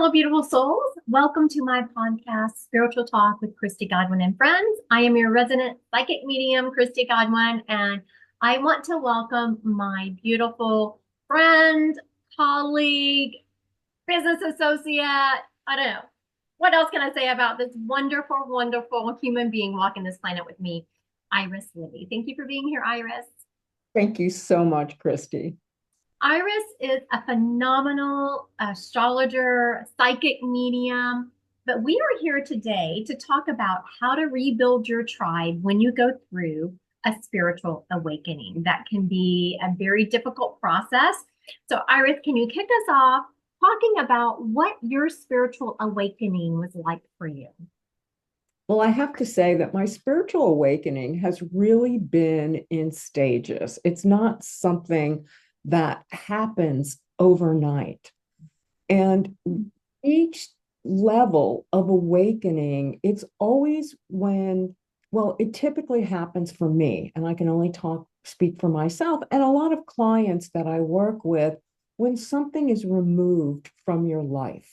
Hello, beautiful souls. Welcome to my podcast, Spiritual Talk with Christy Godwin and Friends. I am your resident psychic medium, Christy Godwin, and I want to welcome my beautiful friend, colleague, business associate. I don't know. What else can I say about this wonderful, wonderful human being walking this planet with me, Iris Libby? Thank you for being here, Iris. Thank you so much, Christy. Iris is a phenomenal astrologer, psychic medium, but we are here today to talk about how to rebuild your tribe when you go through a spiritual awakening. That can be a very difficult process. So, Iris, can you kick us off talking about what your spiritual awakening was like for you? Well, I have to say that my spiritual awakening has really been in stages. It's not something that happens overnight. And each level of awakening, it's always well, it typically happens for me, and I can only speak for myself and a lot of clients that I work with when something is removed from your life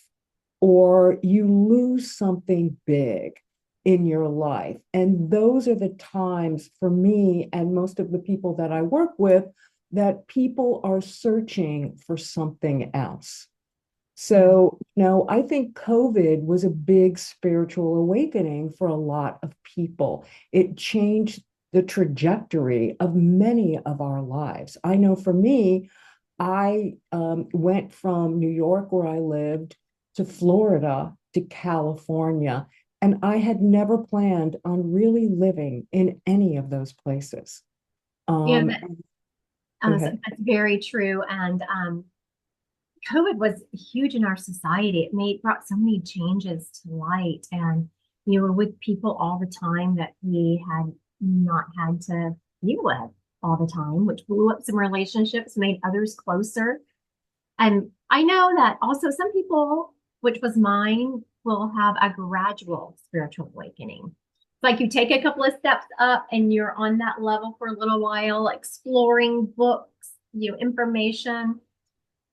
or you lose something big in your life. And those are the times for me and most of the people that I work with that people are searching for something else. So, I think COVID was a big spiritual awakening for a lot of people. It changed the trajectory of many of our lives. I know for me, I went from New York, where I lived, to Florida, to California, and I had never planned on really living in any of those places. You know, Um, Go ahead. that's very true. And COVID was huge in our society. It brought so many changes to light, and you were with people all the time that we had not had to deal with all the time, which blew up some relationships, made others closer. And I know that also some people, which was mine, will have a gradual spiritual awakening. It's like you take a couple of steps up and you're on that level for a little while, exploring books, information,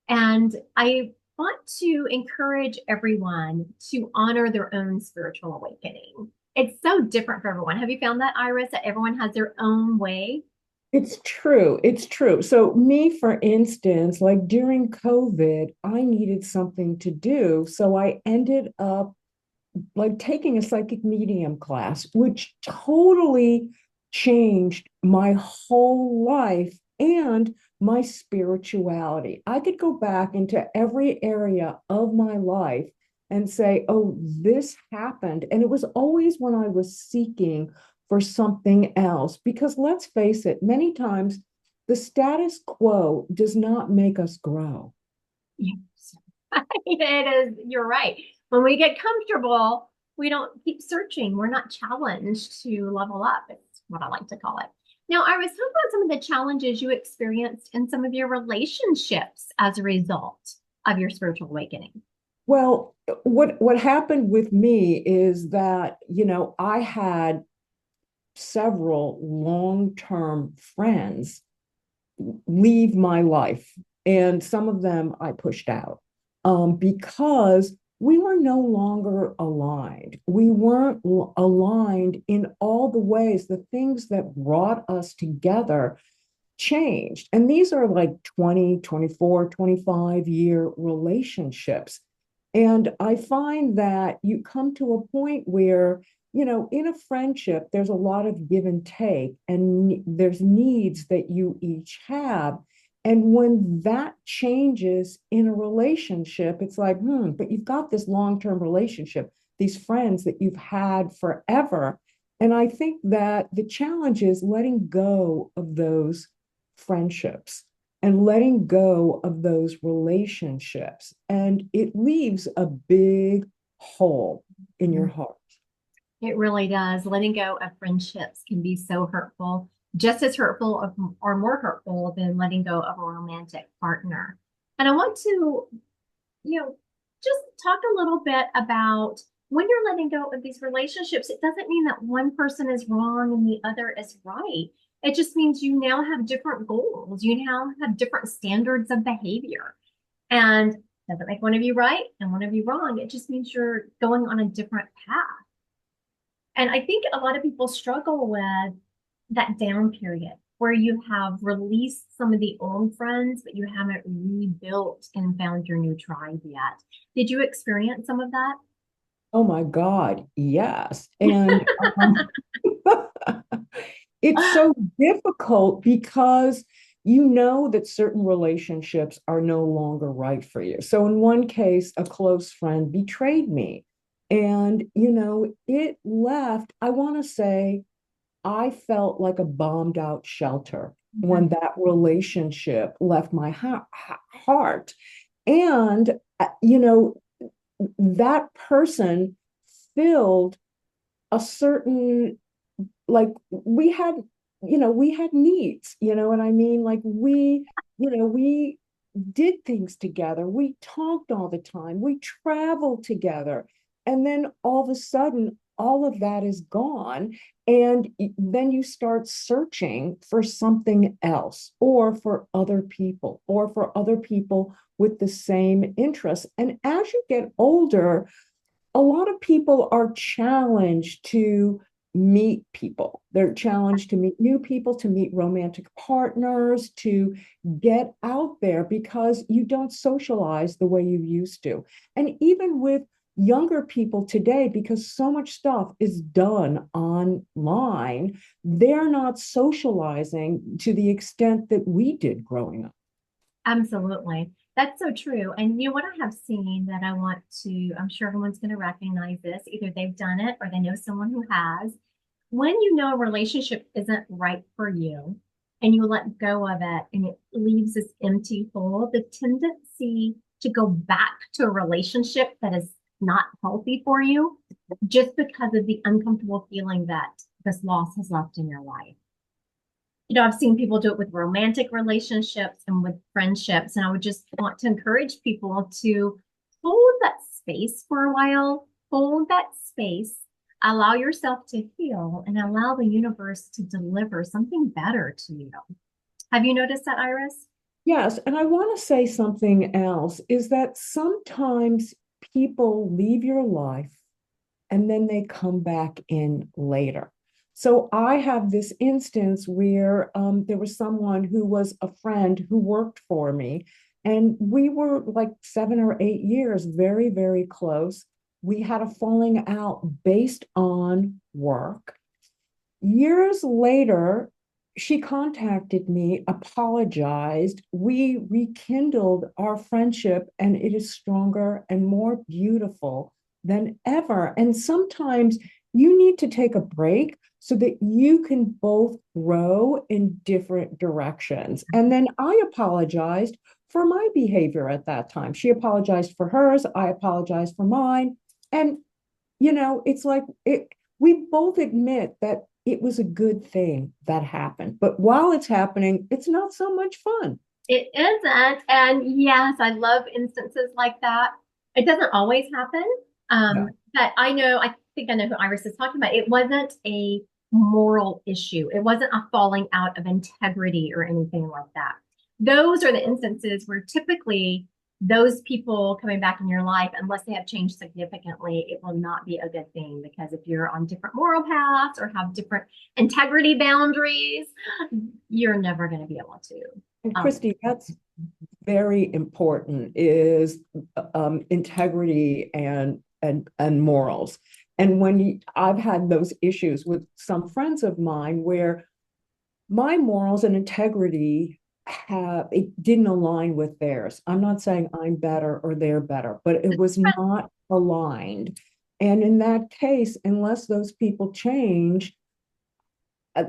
and I want to encourage everyone to honor their own spiritual awakening. It's so different for everyone. Have you found that, Iris, that everyone has their own way? It's true. It's true. So, me, for instance, like during COVID, I needed something to do. So, I ended up like taking a psychic medium class, which totally changed my whole life and my spirituality. I could go back into every area of my life and say, oh, this happened. And it was always when I was seeking for something else. Because let's face it, many times the status quo does not make us grow. Yes. It is, you're right. When we get comfortable, we don't keep searching. We're not challenged to level up. It's what I like to call it. Now, Iris, how about some of the challenges you experienced in some of your relationships as a result of your spiritual awakening? Well, what happened with me is that, I had several long-term friends leave my life, and some of them I pushed out because we were no longer aligned. We weren't aligned in all the ways. The things that brought us together changed. And these are like 20, 24, 25-year relationships. And I find that you come to a point where, in a friendship, there's a lot of give and take, and there's needs that you each have. And when that changes in a relationship, it's like, but you've got this long-term relationship, these friends that you've had forever. And I think that the challenge is letting go of those friendships and letting go of those relationships. And it leaves a big hole in your heart. It really does. Letting go of friendships can be so hurtful, just as hurtful or more hurtful than letting go of a romantic partner. And I want to, you know, just talk a little bit about when you're letting go of these relationships, it doesn't mean that one person is wrong and the other is right. It just means you now have different goals. You now have different standards of behavior. And Doesn't make one of you right and one of you wrong. It just means you're going on a different path. And I think a lot of people struggle with that down period where you have released some of the old friends, but you haven't rebuilt and found your new tribe yet. Did you experience some of that? Oh my God, yes. And it's so difficult because you know that certain relationships are no longer right for you. So in one case, a close friend betrayed me. And, it left, I want to say, I felt like a bombed out shelter when that relationship left my heart. And, that person filled a certain, like, we had needs, you know what I mean? Like we did things together. We talked all the time. We traveled together. And then all of a sudden, all of that is gone. And then you start searching for something else or for other people with the same interests. And as you get older, a lot of people are challenged to meet people. They're challenged to meet new people, to meet romantic partners, to get out there because you don't socialize the way you used to. And even with younger people today, because so much stuff is done online, they're not socializing to the extent that we did growing up. Absolutely. That's so true. And you know what I have seen that I want to, I'm sure everyone's going to recognize this. Either they've done it or they know someone who has. When you know a relationship isn't right for you and you let go of it and it leaves this empty hole, the tendency to go back to a relationship that is not healthy for you just because of the uncomfortable feeling that this loss has left in your life. I've seen people do it with romantic relationships and with friendships. And I would just want to encourage people to hold that space for a while, hold that space, allow yourself to heal, and allow the universe to deliver something better to you. Have you noticed that, Iris? Yes, and I want to say something else is that sometimes people leave your life and then they come back in later. So I have this instance where there was someone who was a friend who worked for me, and we were like 7 or 8 years, very, very close. We had a falling out based on work. Years later, she contacted me, apologized. We rekindled our friendship, and it is stronger and more beautiful than ever. And sometimes you need to take a break so that you can both grow in different directions. And then I apologized for my behavior at that time. She apologized for hers. I apologized for mine. And, it's like we both admit that it was a good thing that happened. But while it's happening, it's not so much fun. It isn't. And yes, I love instances like that. It doesn't always happen. Yeah. But I think I know who Iris is talking about. It wasn't a moral issue. It wasn't a falling out of integrity or anything like that. Those are the instances where typically those people coming back in your life, unless they have changed significantly, it will not be a good thing because if you're on different moral paths or have different integrity boundaries, you're never going to be able to. And Um, Christy, that's very important is integrity and morals. And I've had those issues with some friends of mine where my morals and integrity it didn't align with theirs. I'm not saying I'm better or they're better, but it was not aligned. And in that case, unless those people change,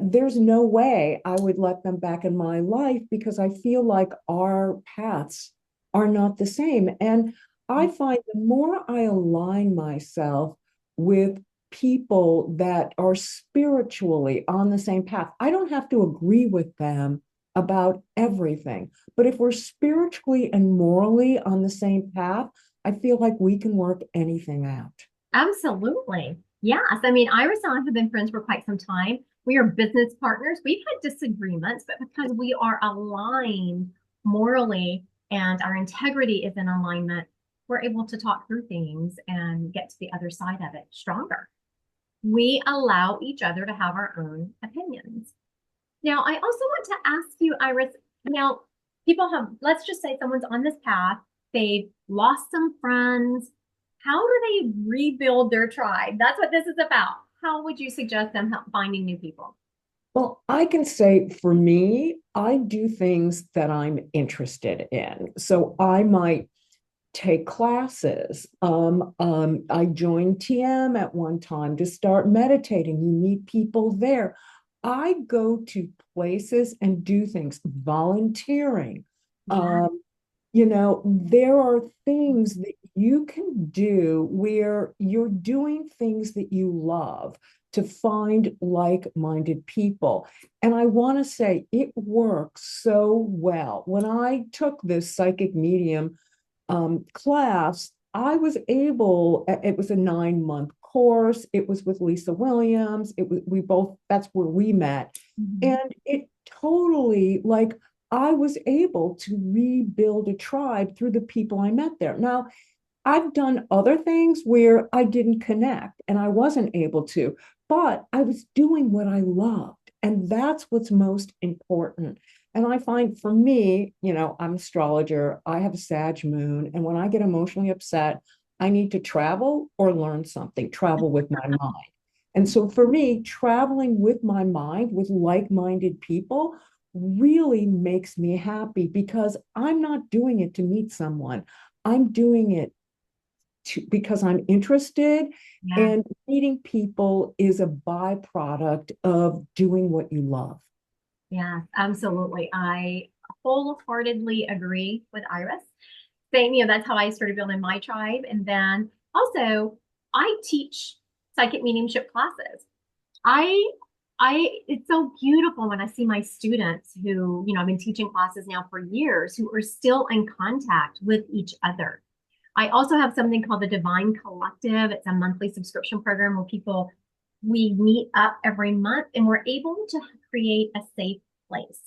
there's no way I would let them back in my life because I feel like our paths are not the same. And I find the more I align myself with people that are spiritually on the same path, I don't have to agree with them about everything. But if we're spiritually and morally on the same path, I feel like we can work anything out. Absolutely. Yes. I mean, Iris and I have been friends for quite some time. We are business partners. We've had disagreements, but because we are aligned morally and our integrity is in alignment, we're able to talk through things and get to the other side of it stronger. We allow each other to have our own opinions. Now, I also want to ask you, Iris, now people have, let's just say someone's on this path, they've lost some friends. How do they rebuild their tribe? That's what this is about. How would you suggest them help finding new people? Well, I can say for me, I do things that I'm interested in. So I might take classes. I joined TM at one time to start meditating. You meet people there. I go to places and do things, volunteering. Yeah, Um, there are things that you can do where you're doing things that you love to find like-minded people. And I want to say it works so well. When I took this psychic medium class, I was able, it was a 9-month course. It was with Lisa Williams. We both, that's where we met. mhm. And it totally, like, I was able to rebuild a tribe through the people I met there. Now, I've done other things where I didn't connect and I wasn't able to, but I was doing what I loved. And that's what's most important. And I find for me, I'm an astrologer, I have a Sag moon. And when I get emotionally upset, I need to travel or learn something, travel with my mind. And so for me, traveling with my mind, with like-minded people, really makes me happy because I'm not doing it to meet someone. I'm doing it because I'm interested, Yeah, and meeting people is a byproduct of doing what you love. yeah, absolutely. I wholeheartedly agree with Iris. Same, that's how I started building my tribe. And then also, I teach psychic mediumship classes. I it's so beautiful when I see my students who, I've been teaching classes now for years who are still in contact with each other. I also have something called the Divine Collective. It's a monthly subscription program where we meet up every month and we're able to create a safe place.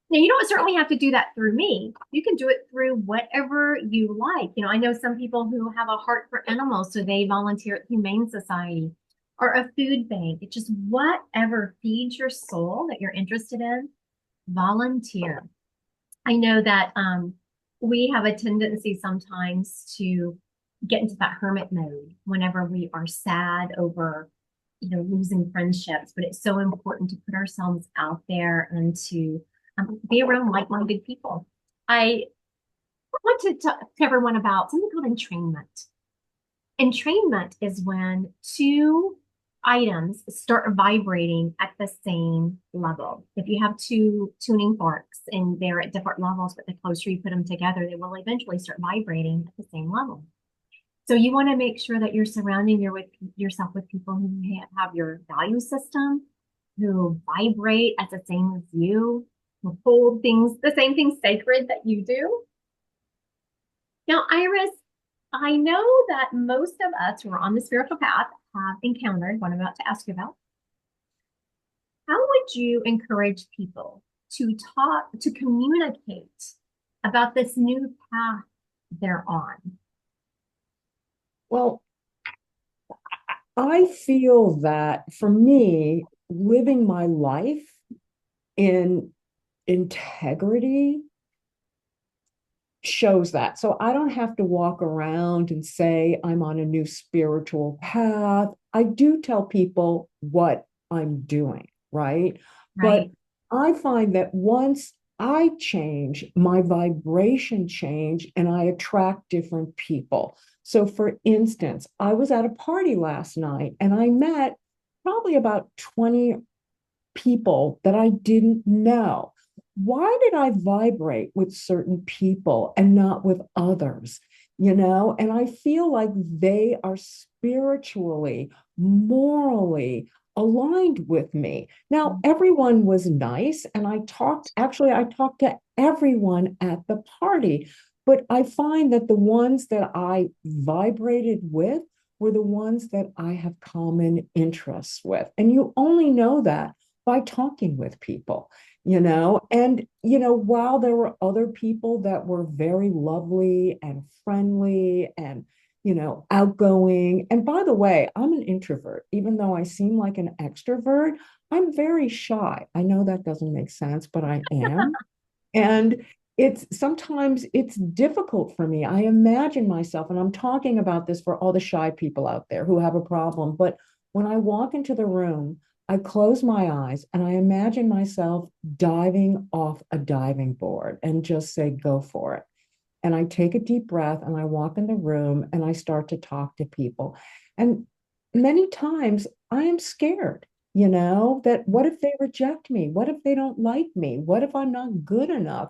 Now, you don't certainly have to do that through me. You can do it through whatever you like. I know some people who have a heart for animals, so they volunteer at Humane Society or a food bank. It's just whatever feeds your soul that you're interested in, volunteer. I know that we have a tendency sometimes to get into that hermit mode whenever we are sad over, losing friendships. But it's so important to put ourselves out there and to be around like-minded people. I want to talk to everyone about something called entrainment. Entrainment is when two items start vibrating at the same level. If you have two tuning forks and they're at different levels, but the closer you put them together, they will eventually start vibrating at the same level. So you want to make sure that you're surrounding yourself with people who have your value system, who vibrate as the same as you, who hold the same things sacred that you do. Now, Iris, I know that most of us who are on the spiritual path have encountered what I'm about to ask you about. How would you encourage people to communicate about this new path they're on? Well, I feel that for me, living my life in integrity shows that. So I don't have to walk around and say I'm on a new spiritual path. I do tell people what I'm doing, right? But Right. I find that once I change, my vibration change and I attract different people. So for instance, I was at a party last night and I met probably about 20 people that I didn't know. Why did I vibrate with certain people and not with others? And I feel like they are spiritually, morally aligned with me. Now, everyone was nice, and I talked to everyone at the party, but I find that the ones that I vibrated with were the ones that I have common interests with. And you only know that by talking with people. And, while there were other people that were very lovely and friendly and, outgoing. And by the way, I'm an introvert, even though I seem like an extrovert, I'm very shy. I know that doesn't make sense, but I am. And it's sometimes it's difficult for me. I imagine myself, and I'm talking about this for all the shy people out there who have a problem, but when I walk into the room, I close my eyes and I imagine myself diving off a diving board and just say, go for it. And I take a deep breath and I walk in the room and I start to talk to people. And many times I am scared, that what if they reject me? What if they don't like me? What if I'm not good enough?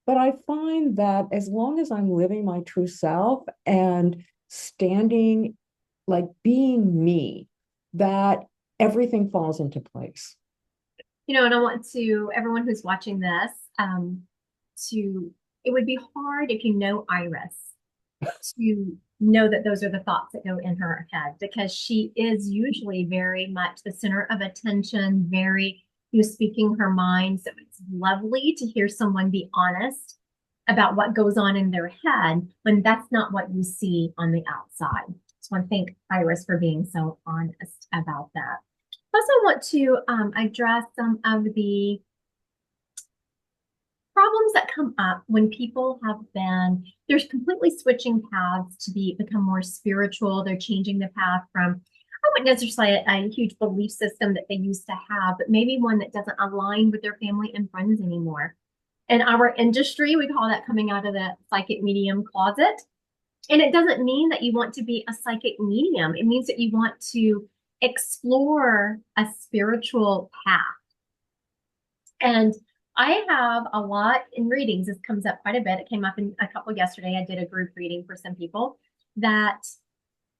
But I find that as long as I'm living my true self and standing, like being me, that everything falls into place. And I want to, everyone who's watching this, to, it would be hard if you know Iris to know that those are the thoughts that go in her head because she is usually very much the center of attention, very, speaking her mind. So it's lovely to hear someone be honest about what goes on in their head when that's not what you see on the outside. So I want to thank Iris for being so honest about that. I also want to address some of the problems that come up when people have been, they're completely switching paths to become more spiritual. They're changing the path from, I wouldn't necessarily say a huge belief system that they used to have, but maybe one that doesn't align with their family and friends anymore. In our industry, we call that coming out of the psychic medium closet. And it doesn't mean that you want to be a psychic medium. It means that you want to explore a spiritual path. And I have a lot in readings. This comes up quite a bit. It came up in a couple yesterday. I did a group reading for some people that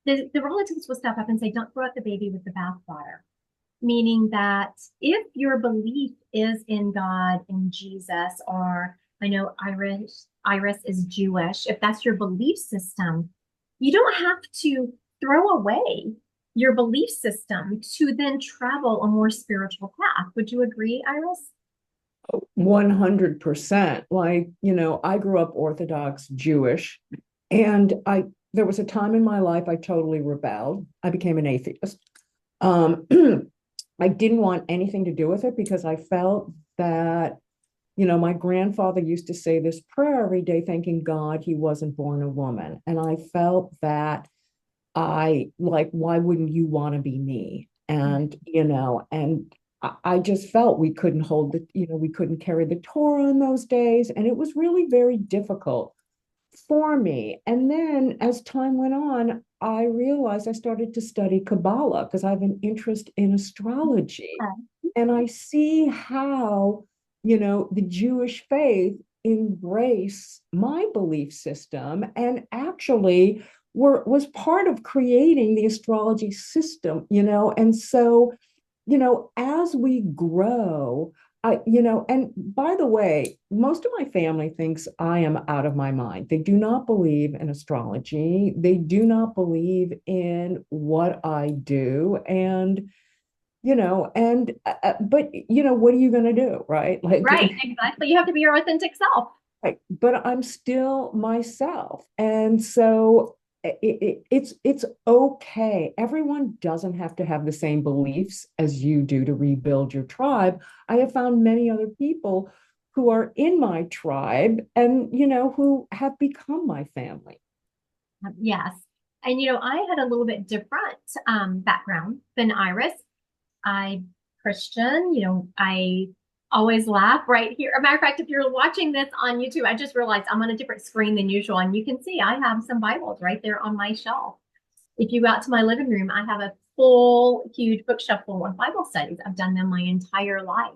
the relatives will step up and say, don't throw out the baby with the bathwater. Meaning that if your belief is in God and Jesus, or I know Iris is Jewish, if that's your belief system, you don't have to throw away your belief system to then travel a more spiritual path. Would you agree, Iris? 100%. Like, I grew up Orthodox Jewish, and there was a time in my life I totally rebelled. I became an atheist. Um, I didn't want anything to do with it because I felt that, my grandfather used to say this prayer every day, thanking God he wasn't born a woman. And I felt that why wouldn't you want to be me? And I just felt we couldn't we couldn't carry the Torah in those days. And it was really very difficult for me. And then as time went on, I realized I started to study Kabbalah because I have an interest in astrology. And I see how, the Jewish faith embrace my belief system and actually was part of creating the astrology system, and so as we grow, and by the way, most of my family thinks I am out of my mind. They do not believe in astrology. They do not believe in what I do. But what are you going to do? Right. Right, exactly. You have to be your authentic self. Right. But I'm still myself. And so it's okay. Everyone doesn't have to have the same beliefs as you do to rebuild your tribe. I have found many other people who are in my tribe and, who have become my family. Yes. And, I had a little bit different background than Iris. I'm Christian, I always laugh right here. As a matter of fact, if you're watching this on YouTube, I just realized I'm on a different screen than usual. And you can see I have some Bibles right there on my shelf. If you go out to my living room, I have a full, huge bookshelf full of Bible studies. I've done them my entire life.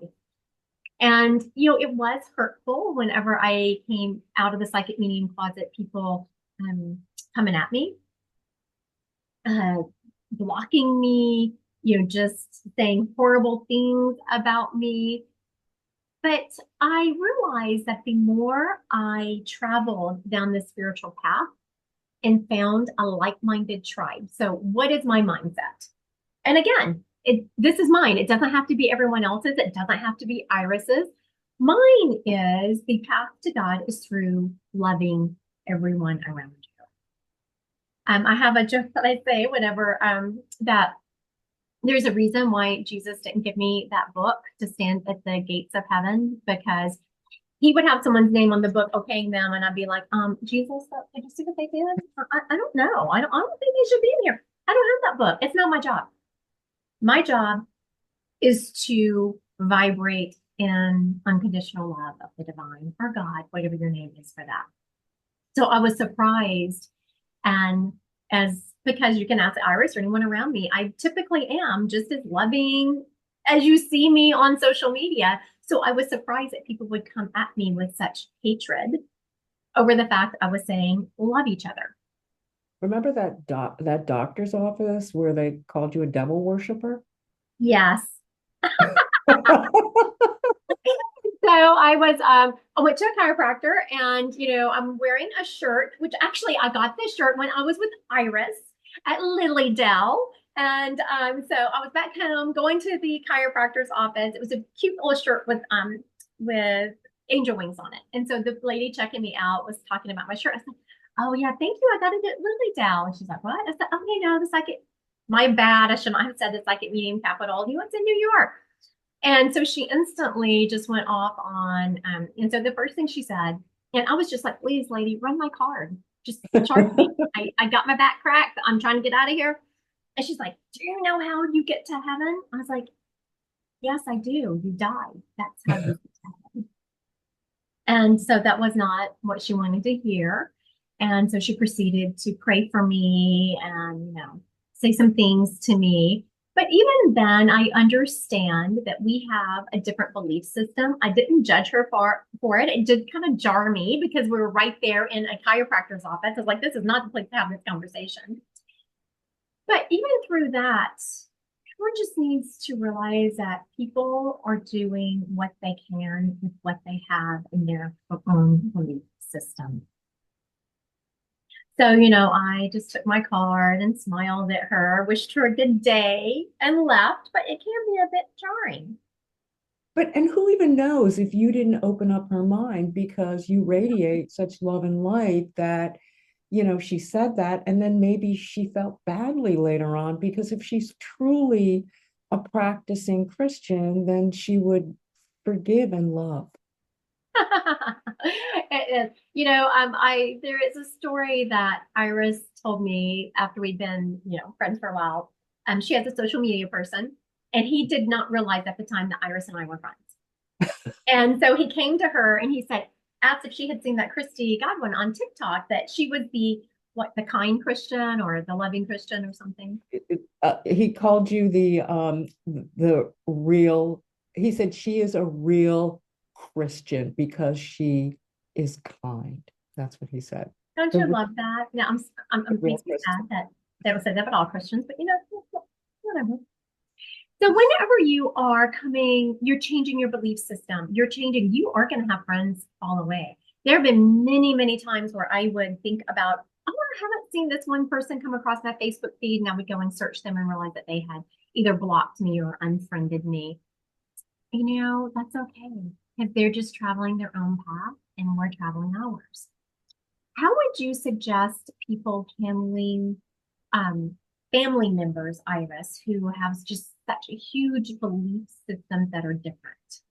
And, it was hurtful whenever I came out of the psychic medium closet, people coming at me, uh, blocking me, just saying horrible things about me. But I realized that the more I traveled down this spiritual path and found a like-minded tribe. So what is my mindset? And again, this is mine. It doesn't have to be everyone else's. It doesn't have to be Iris's. Mine is the path to God is through loving everyone around you. I have a joke that I say whenever that there's a reason why Jesus didn't give me that book to stand at the gates of heaven because he would have someone's name on the book okaying them, and I'd be like, Jesus, did you see what they did? I don't know. I don't think they should be in here. I don't have that book. It's not my job. My job is to vibrate in unconditional love of the divine or God, whatever your name is for that. So I was surprised. And as because you can ask Iris or anyone around me, I typically am just as loving as you see me on social media. So I was surprised that people would come at me with such hatred over the fact I was saying love each other. Remember that doctor's office where they called you a devil worshiper? Yes. So I went to a chiropractor and I'm wearing a shirt, which actually I got this shirt when I was with Iris at Lily Dell. And so I was back home going to the chiropractor's office. It was a cute little shirt with angel wings on it. And so the lady checking me out was talking about my shirt. I said, "Oh yeah, thank you. I got it at Lily Dell." And she's like, "What?" I said, "Okay, no, the psychic. My bad. I should not have said the psychic medium capital. He was in New York." And so she instantly just went off on, and so the first thing she said, and I was just like, "Please, lady, run my card. Just charge me. I got my back cracked. I'm trying to get out of here." And she's like, "Do you know how you get to heaven?" I was like, "Yes, I do. You die. That's how you get to heaven." And so that was not what she wanted to hear. And so she proceeded to pray for me and, say some things to me. But even then, I understand that we have a different belief system. I didn't judge her for it. It did kind of jar me because we were right there in a chiropractor's office. I was like, this is not the place to have this conversation. But even through that, everyone just needs to realize that people are doing what they can with what they have in their own belief system. So, I just took my card and smiled at her, wished her a good day, and left, but it can be a bit jarring. And who even knows if you didn't open up her mind because you radiate such love and light that, she said that, and then maybe she felt badly later on because if she's truly a practicing Christian, then she would forgive and love. It is. There is a story that Iris told me after we'd been, friends for a while. She has a social media person, and he did not realize at the time that Iris and I were friends. And so he came to her and he said, asked if she had seen that Christy Godwin on TikTok, that she was the kind Christian or the loving Christian or something. He called you the real. He said she is a real Christian because she is kind. That's what he said. Don't The, you love that? Yeah, the I'm real makes me Christian. sad that they would say that about all Christians, but whatever. So whenever you're changing your belief system, you are going to have friends fall away. There have been many, many times where I would think about, oh, I haven't seen this one person come across my Facebook feed, and I would go and search them and realize that they had either blocked me or unfriended me. That's okay because they're just traveling their own path and we're traveling ours. How would you suggest people handling um, family members, Iris, who have just such a huge belief systems that are different?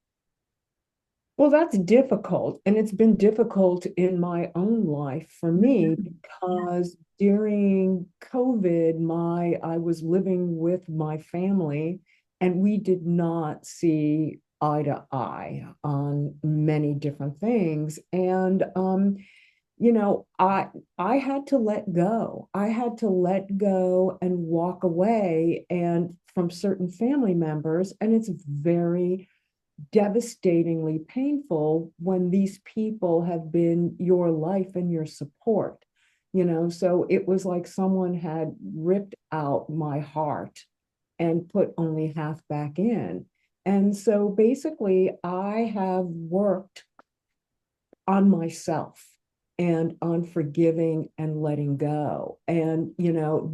Well, that's difficult. And it's been difficult in my own life for me Mhm. Yeah. because during COVID, I was living with my family and we did not see eye to eye on many different things. And I had to let go. I had to let go and walk away and from certain family members. And it's very devastatingly painful when these people have been your life and your support. So it was like someone had ripped out my heart and put only half back in. And so basically I have worked on myself and on forgiving and letting go. And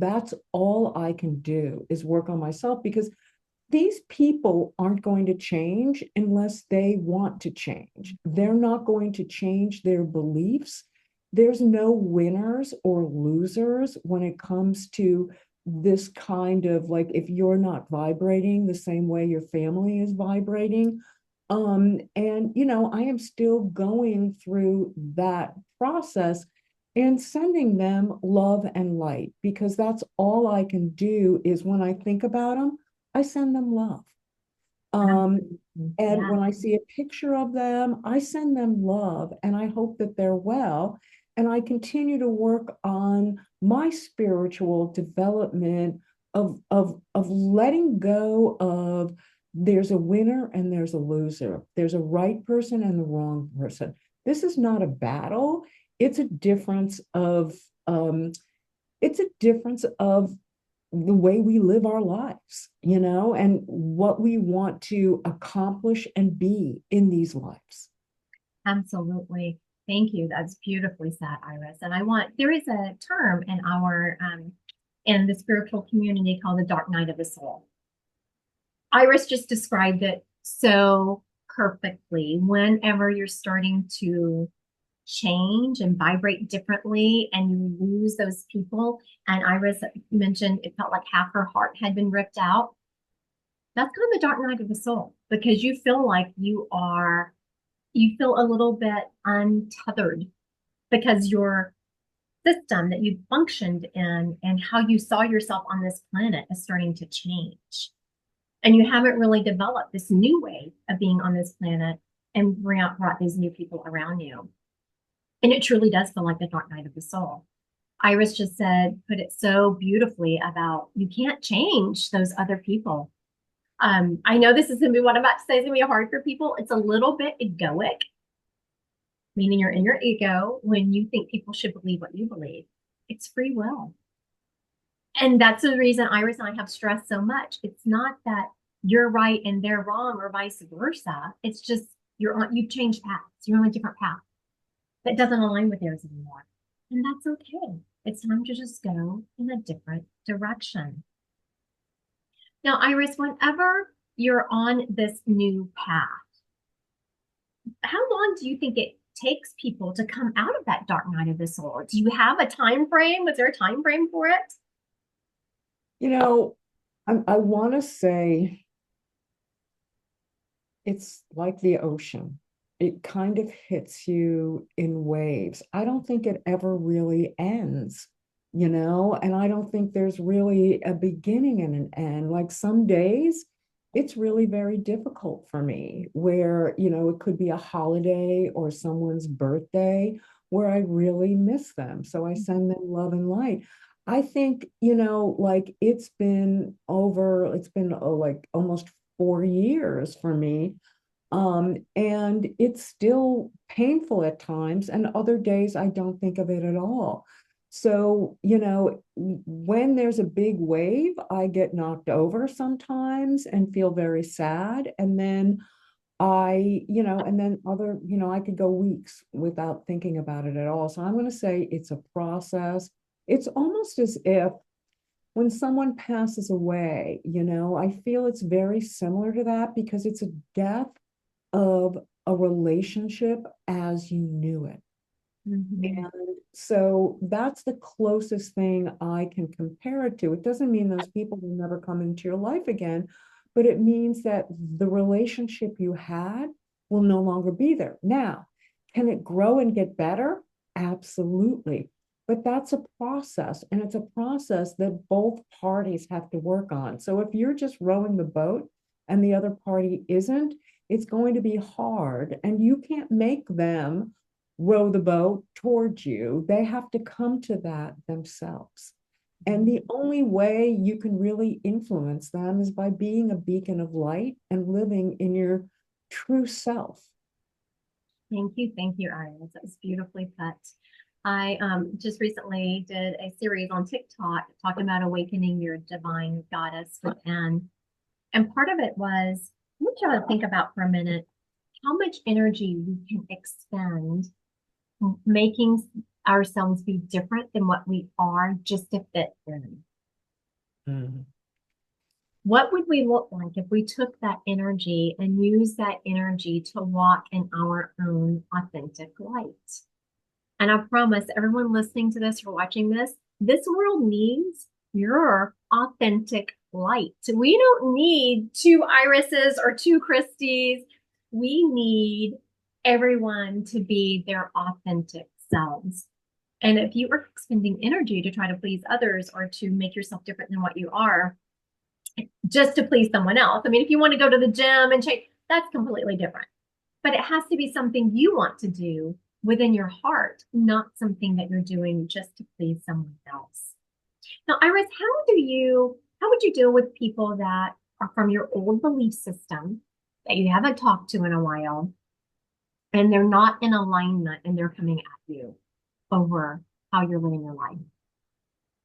that's all I can do is work on myself because these people aren't going to change unless they want to change. They're not going to change their beliefs. There's no winners or losers when it comes to this kind of, like, if you're not vibrating the same way your family is vibrating. And I am still going through that process and sending them love and light, because that's all I can do. Is when I think about them, I send them love. Um, and Yeah, when I see a picture of them, I send them love and I hope that they're well. And I continue to work on my spiritual development of letting go of, there's a winner and there's a loser. There's a right person and the wrong person. This is not a battle. It's a difference of um, it's a difference of the way we live our lives, and what we want to accomplish and be in these lives. absolutely. Thank you. That's beautifully said, Iris. And there is a term in in the spiritual community called the dark night of the soul. Iris just described it so perfectly. Whenever you're starting to change and vibrate differently and you lose those people, and Iris mentioned it felt like half her heart had been ripped out. That's kind of the dark night of the soul, because you feel like you feel a little bit untethered, because your system that you functioned in and how you saw yourself on this planet is starting to change. And you haven't really developed this new way of being on this planet and brought these new people around you. And it truly does feel like the dark night of the soul. Iris just put it so beautifully about you can't change those other people. I know this is going to be what I'm about to say is going to be hard for people. It's a little bit egoic, meaning you're in your ego when you think people should believe what you believe. It's free will. And that's the reason Iris and I have stressed so much. It's not that you're right and they're wrong or vice versa. It's just you've changed paths. You're on a different path that doesn't align with theirs anymore. And that's okay. It's time to just go in a different direction. Now, Iris, whenever you're on this new path, how long do you think it takes people to come out of that dark night of the soul? Do you have a time frame? Was there a time frame for it? You know, I want to say it's like the ocean. It kind of hits you in waves. I don't think it ever really ends, and I don't think there's really a beginning and an end. Like some days, it's really very difficult for me where, it could be a holiday or someone's birthday where I really miss them. So I send them love and light. I think, like it's been like almost 4 years for me. And it's still painful at times, and other days I don't think of it at all. So, when there's a big wave, I get knocked over sometimes and feel very sad. And then I could go weeks without thinking about it at all. So I'm going to say it's a process. It's almost as if when someone passes away, I feel it's very similar to that, because it's a death of a relationship as you knew it. Mm-hmm. And so that's the closest thing I can compare it to. It doesn't mean those people will never come into your life again, but it means that the relationship you had will no longer be there. Now, can it grow and get better? Absolutely. But that's a process, and it's a process that both parties have to work on. So if you're just rowing the boat and the other party isn't, it's going to be hard, and you can't make them row the boat towards you. They have to come to that themselves. And the only way you can really influence them is by being a beacon of light and living in your true self. Thank you, Iris. That was beautifully put. I just recently did a series on TikTok talking about awakening your divine goddess within. And part of it was, I want you to think about for a minute how much energy we can expend making ourselves be different than what we are just to fit in. Mm. What would we look like if we took that energy and used that energy to walk in our own authentic light? And I promise everyone listening to this or watching this, this world needs your authentic light. We don't need two Irises or two Christies. We need everyone to be their authentic selves. And if you are expending energy to try to please others or to make yourself different than what you are, just to please someone else. I mean, if you want to go to the gym and change, that's completely different. But it has to be something you want to do within your heart, not something that you're doing just to please someone else. Now, Iris, how would you deal with people that are from your old belief system that you haven't talked to in a while and they're not in alignment and they're coming at you over how you're living your life?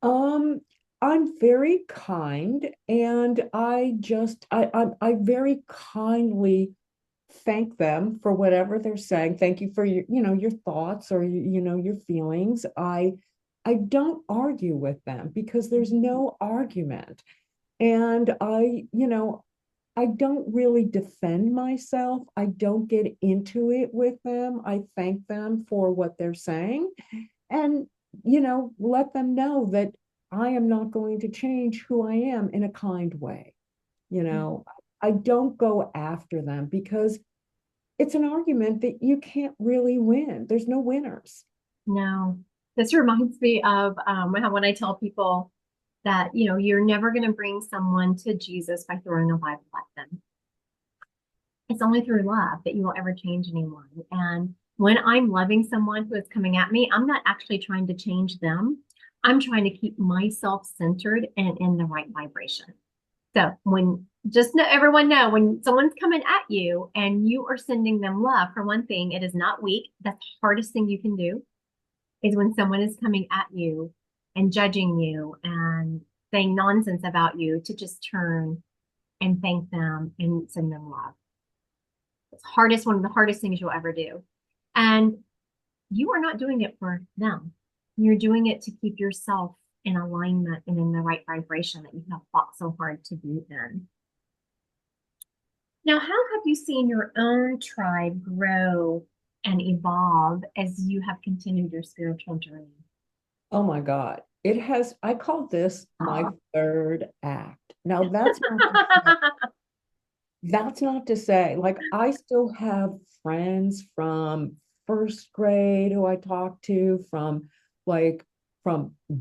Um, I'm very kind, and I very kindly thank them for whatever they're saying. Thank you for your thoughts or your feelings. I don't argue with them because there's no argument. And I don't really defend myself. I don't get into it with them. I thank them for what they're saying and, let them know that I am not going to change who I am in a kind way. You know, I don't go after them because it's an argument that you can't really win. There's no winners. No, this reminds me of how when I tell people that, you're never going to bring someone to Jesus by throwing a Bible at them. It's only through love that you will ever change anyone. And when I'm loving someone who is coming at me, I'm not actually trying to change them. I'm trying to keep myself centered and in the right vibration. So when just know everyone know when someone's coming at you and you are sending them love, for one thing, it is not weak. That's the hardest thing you can do is when someone is coming at you and judging you and saying nonsense about you to just turn and thank them and send them love. It's hardest, one of the hardest things you'll ever do. And you are not doing it for them. You're doing it to keep yourself in alignment and in the right vibration that you have fought so hard to be in. Now, how have you seen your own tribe grow and evolve as you have continued your spiritual journey? Oh my God. I call this my third act. Now that's not to say, like, I still have friends from first grade who I talk to, from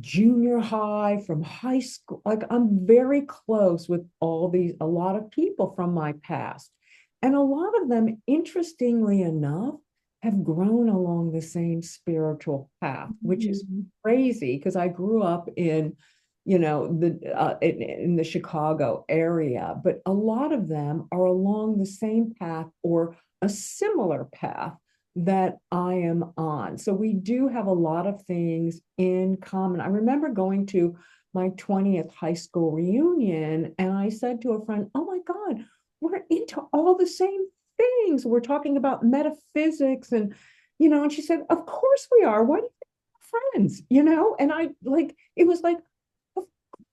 junior high, from high school. Like, I'm very close with a lot of people from my past. And a lot of them, interestingly enough, have grown along the same spiritual path, which is crazy because I grew up in the Chicago area, but a lot of them are along the same path or a similar path that I am on. So we do have a lot of things in common. I remember going to my 20th high school reunion, and I said to a friend, "Oh my God, we're into all the same things. We're talking about metaphysics and she said, "Of course we are. Why do you think we're friends?" And I like it was like, of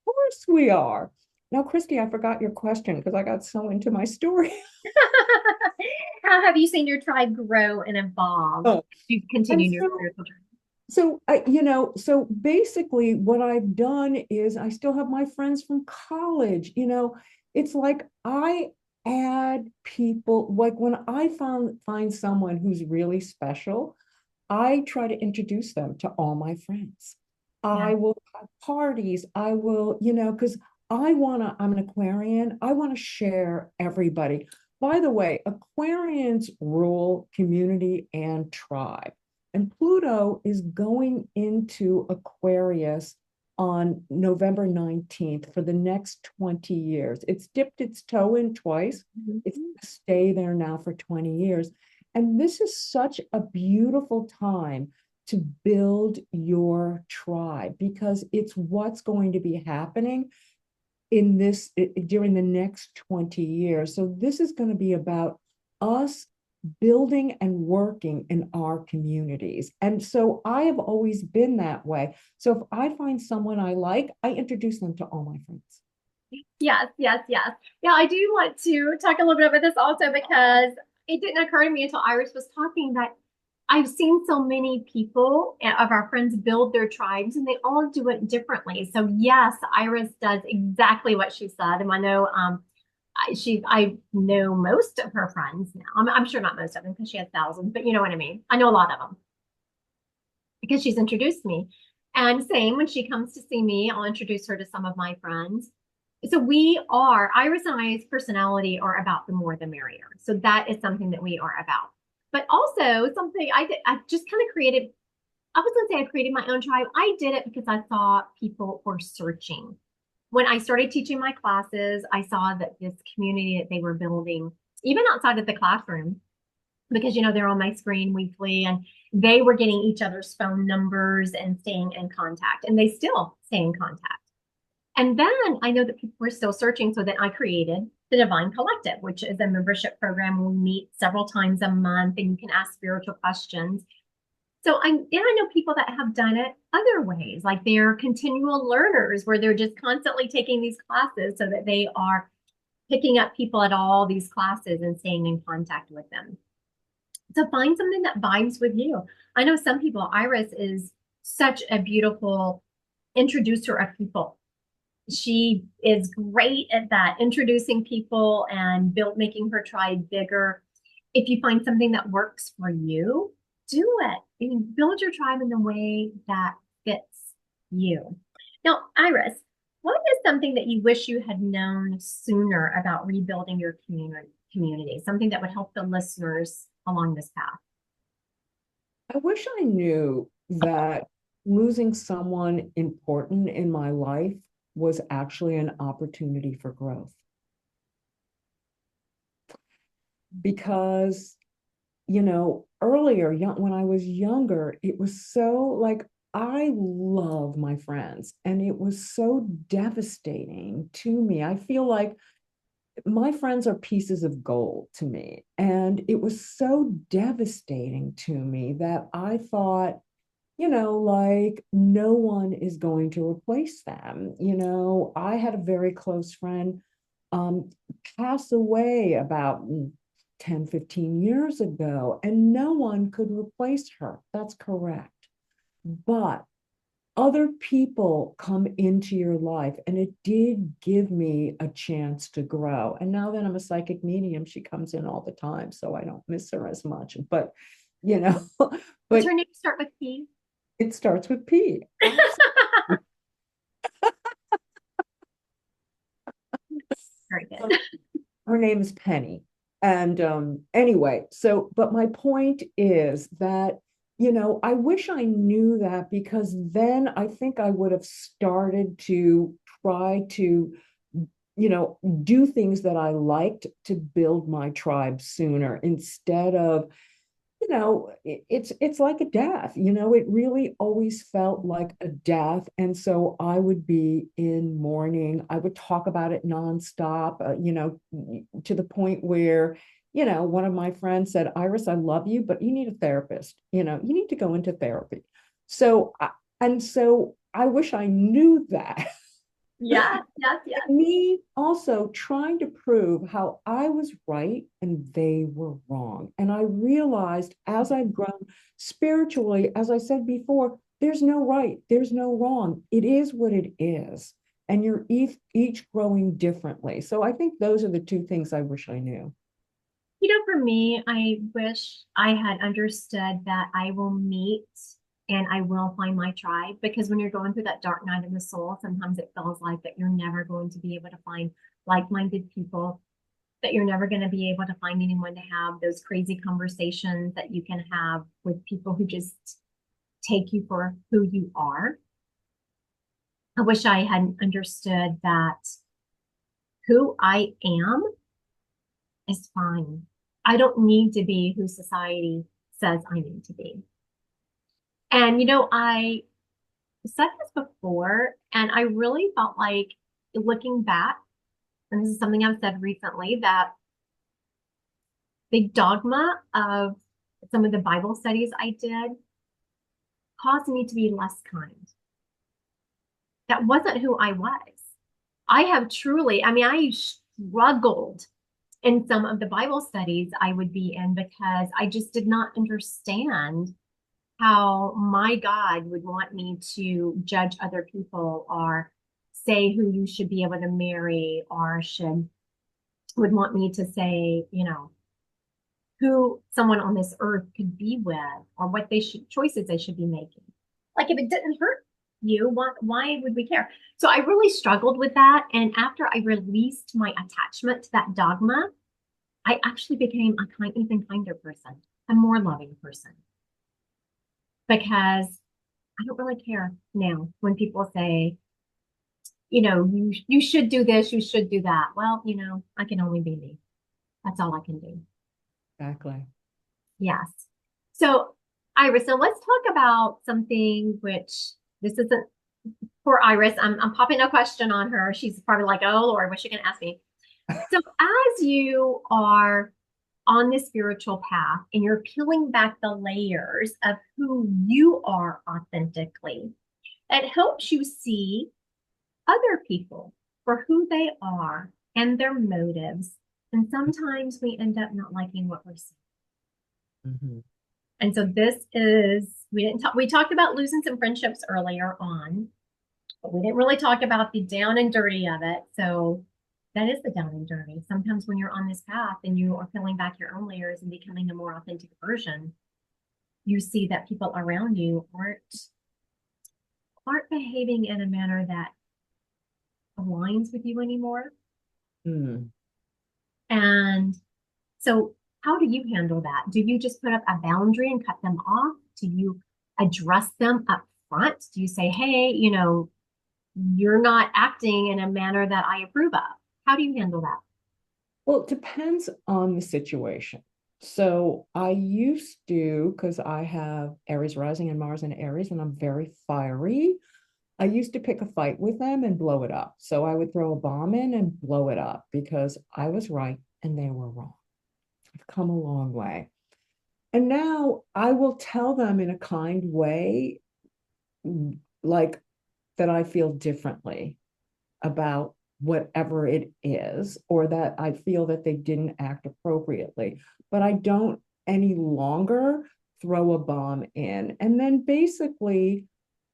course we are. Now, Christy, I forgot your question because I got so into my story. How have you seen your tribe grow and evolve Oh, as you've and continued your so spiritual journey? so basically what I've done is I still have my friends from college. It's like I add people, like when I find someone who's really special, I try to introduce them to all my friends. Yeah. I will have parties. I will, because I'm an Aquarian. I want to share everybody. By the way, Aquarians rule community and tribe. And Pluto is going into Aquarius on November 19th for the next 20 years. It's dipped its toe in twice. It's going to stay there now for 20 years. And this is such a beautiful time to build your tribe because it's what's going to be happening in this during the next 20 years. So this is going to be about us building and working in our communities. And so I have always been that way. So if I find someone I like, I introduce them to all my friends. Yes, yes, yes. Yeah, I do want to talk a little bit about this also because it didn't occur to me until Iris was talking that I've seen so many people of our friends build their tribes and they all do it differently. So yes, Iris does exactly what she said. And I know I know most of her friends now. I'm sure not most of them because she has thousands, but you know what I mean. I know a lot of them because she's introduced me. And same when she comes to see me, I'll introduce her to some of my friends. So Iris and I's personality are about the more the merrier. So that is something that we are about. But also something I just kind of created, I was gonna say I created my own tribe. I did it because I saw people were searching. When I started teaching my classes, I saw that this community that they were building, even outside of the classroom, because they're on my screen weekly and they were getting each other's phone numbers and staying in contact and they still stay in contact. And then I know that people were still searching, so then I created the Divine Collective, which is a membership program. We meet several times a month and you can ask spiritual questions. So I know people that have done it other ways, like they're continual learners where they're just constantly taking these classes so that they are picking up people at all these classes and staying in contact with them. So find something that vibes with you. I know some people, Iris is such a beautiful introducer of people. She is great at that, introducing people and making her tribe bigger. If you find something that works for you, do it. And build your tribe in the way that fits you. Now, Iris, what is something that you wish you had known sooner about rebuilding your community? Something that would help the listeners along this path? I wish I knew that losing someone important in my life was actually an opportunity for growth. Because, earlier, when I was younger, it was so like I love my friends, and it was so devastating to me. I feel like my friends are pieces of gold to me. And it was so devastating to me that I thought, like no one is going to replace them. I had a very close friend um, pass away about 10, 15 years ago, and no one could replace her. That's correct. But other people come into your life, and it did give me a chance to grow. And now that I'm a psychic medium, she comes in all the time, so I don't miss her as much. But Does but her name start with P? it starts with P. Very good. Her name is Penny. And anyway, but my point is that, I wish I knew that, because then I think I would have started to try to, do things that I liked to build my tribe sooner, instead of, it's like a death. It really always felt like a death. And so I would be in mourning. I would talk about it nonstop, to the point where, one of my friends said, Iris, I love you, but you need a therapist. You need to go into therapy. So, and so I wish I knew that. Yes, yes, yes. Me also trying to prove how I was right and they were wrong. And I realized as I've grown spiritually, as I said before, there's no right, there's no wrong. It is what it is. And you're each growing differently. So I think those are the two things I wish I knew. For me, I wish I had understood that I will meet and I will find my tribe because when you're going through that dark night of the soul, sometimes it feels like that you're never going to be able to find like-minded people, that you're never going to be able to find anyone to have those crazy conversations that you can have with people who just take you for who you are. I wish I had understood that who I am is fine. I don't need to be who society says I need to be. And I said this before, and I really felt like looking back, and this is something I've said recently, that the dogma of some of the Bible studies I did caused me to be less kind. That wasn't who I was. I have truly, I mean, I struggled in some of the Bible studies I would be in because I just did not understand how my God would want me to judge other people or say who you should be able to marry or should would want me to say, who someone on this earth could be with or what they should choices they should be making. Like if it didn't hurt you, why would we care? So I really struggled with that. And after I released my attachment to that dogma, I actually became a even kinder person, a more loving person, because I don't really care now when people say, you should do this, you should do that. Well, I can only be me. That's all I can do. Exactly. Yes. So, Iris, so let's talk about something which this isn't for Iris. I'm popping a question on her. She's probably like, oh Lord, what's she gonna ask me? So as you are on this spiritual path and you're peeling back the layers of who you are authentically, it helps you see other people for who they are and their motives. And sometimes we end up not liking what we're seeing. Mhm. And so this is we talked about losing some friendships earlier on, but we didn't really talk about the down and dirty of it. So that is the down and dirty. Sometimes when you're on this path and you are peeling back your own layers and becoming a more authentic version, you see that people around you aren't behaving in a manner that aligns with you anymore. Mm. And so how do you handle that? Do you just put up a boundary and cut them off? Do you address them up front? Do you say, hey, you're not acting in a manner that I approve of? How do you handle that? Well, it depends on the situation. So I used to, because I have Aries rising and Mars in Aries, and I'm very fiery. I used to pick a fight with them and blow it up. So I would throw a bomb in and blow it up because I was right and they were wrong. I've come a long way. And now I will tell them in a kind way, like that I feel differently about whatever it is, or that I feel that they didn't act appropriately. But I don't any longer throw a bomb in. And then basically,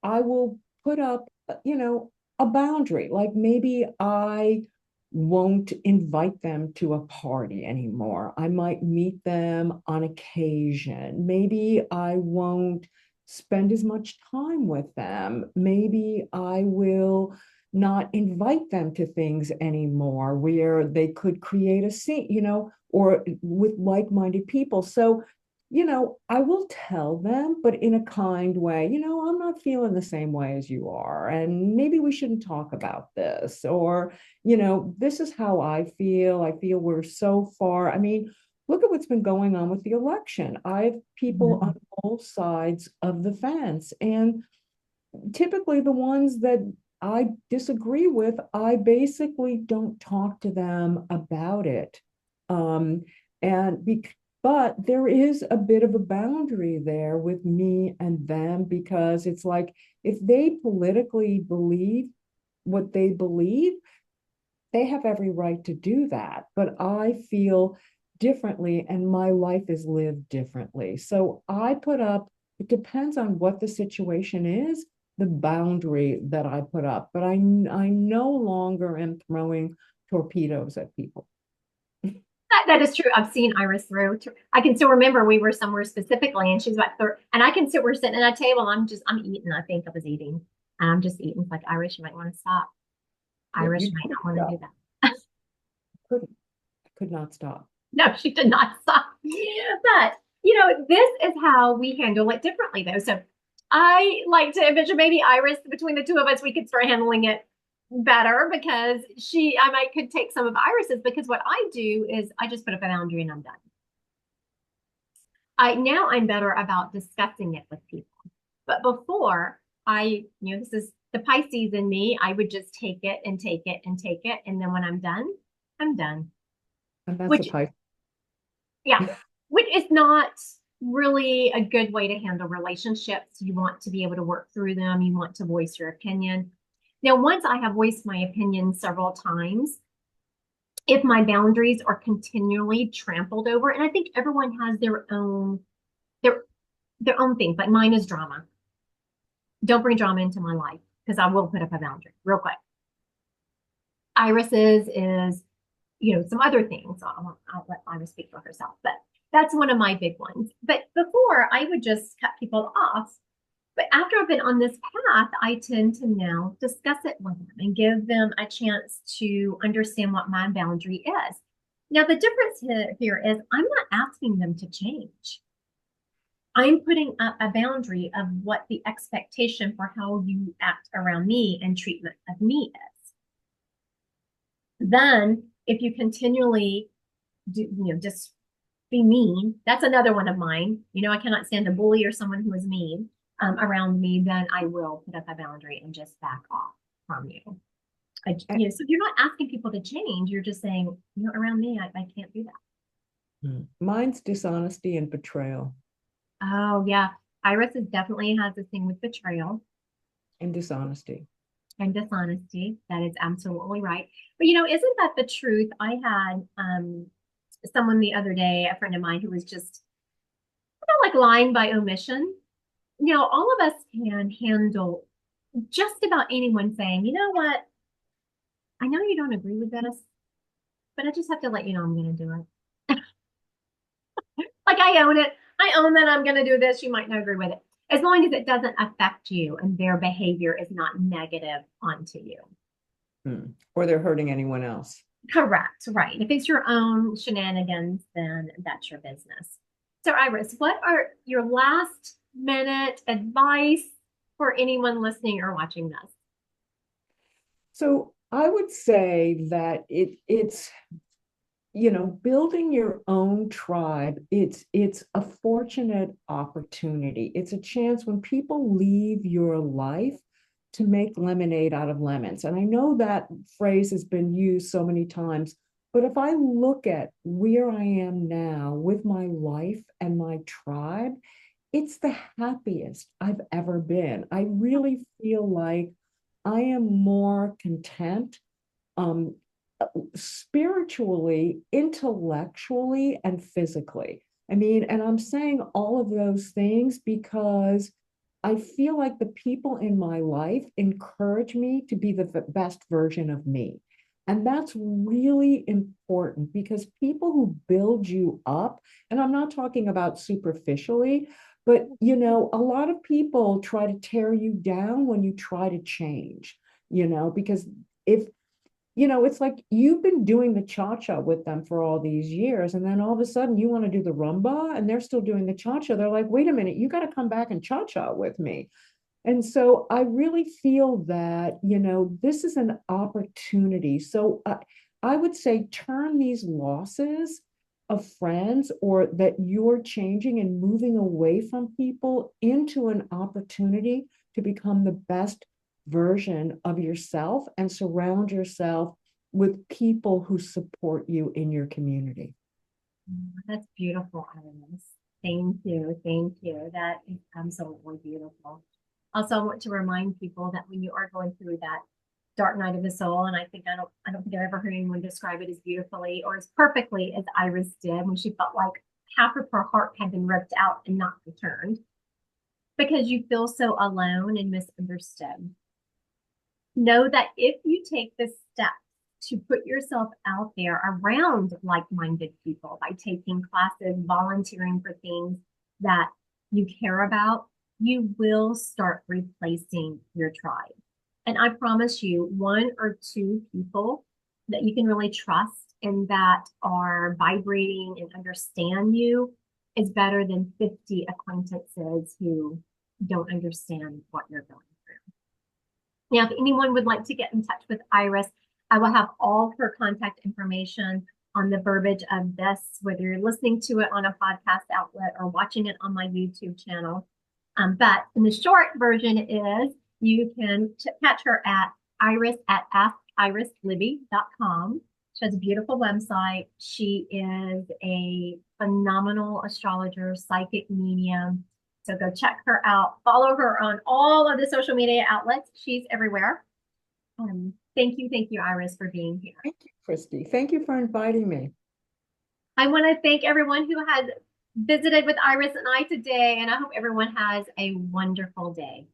I will put up, a boundary. Like maybe I won't invite them to a party anymore. I might meet them on occasion. Maybe I won't spend as much time with them. Maybe I will not invite them to things anymore where they could create a scene, or with like-minded people. So, I will tell them, but in a kind way, I'm not feeling the same way as you are. And maybe we shouldn't talk about this. Or, this is how I feel. I feel we're so far. I mean, look at what's been going on with the election. I have people on both sides of the fence. And typically the ones that I disagree with, I basically don't talk to them about it. Um, and but there is a bit of a boundary there with me and them, because it's like if they politically believe what they believe, they have every right to do that. But I feel differently and my life is lived differently. So I put up, it depends on what the situation is, the boundary that I put up. But I no longer am throwing torpedoes at people. That is true. I've seen Iris through. I can still remember we were somewhere specifically, and she's about third. And I can still we're sitting at a table. I'm eating. I think I was eating, and I'm just eating. It's like Iris, you might want to stop. Yeah, Iris you might could not want to stop. do that. Couldn't. I could not stop. No, she did not stop. But this is how we handle it differently, though. So I like to envision maybe Iris between the two of us, we could start handling it better because I might could take some of Iris's because what I do is I just put up a boundary and I'm done. I'm better about discussing it with people. But before this is the Pisces in me, I would just take it and take it and take it. And then when I'm done, I'm done. And that's a Which, pipe. yeah, which is not really a good way to handle relationships. You want to be able to work through them. You want to voice your opinion. Now, once I have voiced my opinion several times, if my boundaries are continually trampled over, and I think everyone has their their own things, but mine is drama. Don't bring drama into my life because I will put up a boundary real quick. Iris's is, some other things. I'll let Iris speak for herself, but that's one of my big ones. But before, I would just cut people off. But after I've been on this path, I tend to now discuss it with them and give them a chance to understand what my boundary is. Now, the difference here is I'm not asking them to change. I'm putting up a boundary of what the expectation for how you act around me and treatment of me is. Then, if you continually just be mean, that's another one of mine. I cannot stand a bully or someone who is mean around me, then I will put up a boundary and just back off from you. So you're not asking people to change. You're just saying, around me, I can't do that. Mine's dishonesty and betrayal. Oh, yeah. Iris definitely has this thing with betrayal And dishonesty. and dishonesty. That is absolutely right. But isn't that the truth? I had someone the other day, a friend of mine, who was just like lying by omission. All of us can handle just about anyone saying, you know what, I know you don't agree with this, but I just have to let you know I'm going to do it. Like I own it. I own that I'm going to do this. You might not agree with it. As long as it doesn't affect you and their behavior is not negative onto you. Or they're hurting anyone else. Correct. Right. If it's your own shenanigans, then that's your business. So, Iris, what are your last minute advice for anyone listening or watching this? So I would say that it's building your own tribe, it's a fortunate opportunity. It's a chance when people leave your life to make lemonade out of lemons. And I know that phrase has been used so many times, but if I look at where I am now with my life and my tribe, it's the happiest I've ever been. I really feel like I am more content, um, spiritually, intellectually, and physically. I mean, and I'm saying all of those things because I feel like the people in my life encourage me to be the best version of me. And that's really important because people who build you up, and I'm not talking about superficially, but a lot of people try to tear you down when you try to change, because if it's like you've been doing the cha-cha with them for all these years, and then all of a sudden you want to do the rumba and they're still doing the cha-cha. They're like, wait a minute, you got to come back and cha-cha with me. And so I really feel that, this is an opportunity. So I would say turn these losses of friends or that you're changing and moving away from people into an opportunity to become the best version of yourself and surround yourself with people who support you in your community. That's beautiful, Iris. Thank you. Thank you. That is absolutely beautiful. Also, I want to remind people that when you are going through that dark night of the soul, and I don't think I've ever heard anyone describe it as beautifully or as perfectly as Iris did when she felt like half of her heart had been ripped out and not returned because you feel so alone and misunderstood. Know that if you take the step to put yourself out there around like-minded people by taking classes, volunteering for things that you care about, you will start replacing your tribe. And I promise you, one or two people that you can really trust and that are vibrating and understand you is better than 50 acquaintances who don't understand what you're going through. Now, if anyone would like to get in touch with Iris, I will have all her contact information on the verbiage of this, whether you're listening to it on a podcast outlet or watching it on my YouTube channel. But in the short version is you can catch her at Iris at askirislibby.com. She has a beautiful website. She is a phenomenal astrologer, psychic medium. So go check her out. Follow her on all of the social media outlets. She's everywhere. Thank you, Iris, for being here. Thank you, Christy. Thank you for inviting me. I want to thank everyone who has visited with Iris and I today, and I hope everyone has a wonderful day.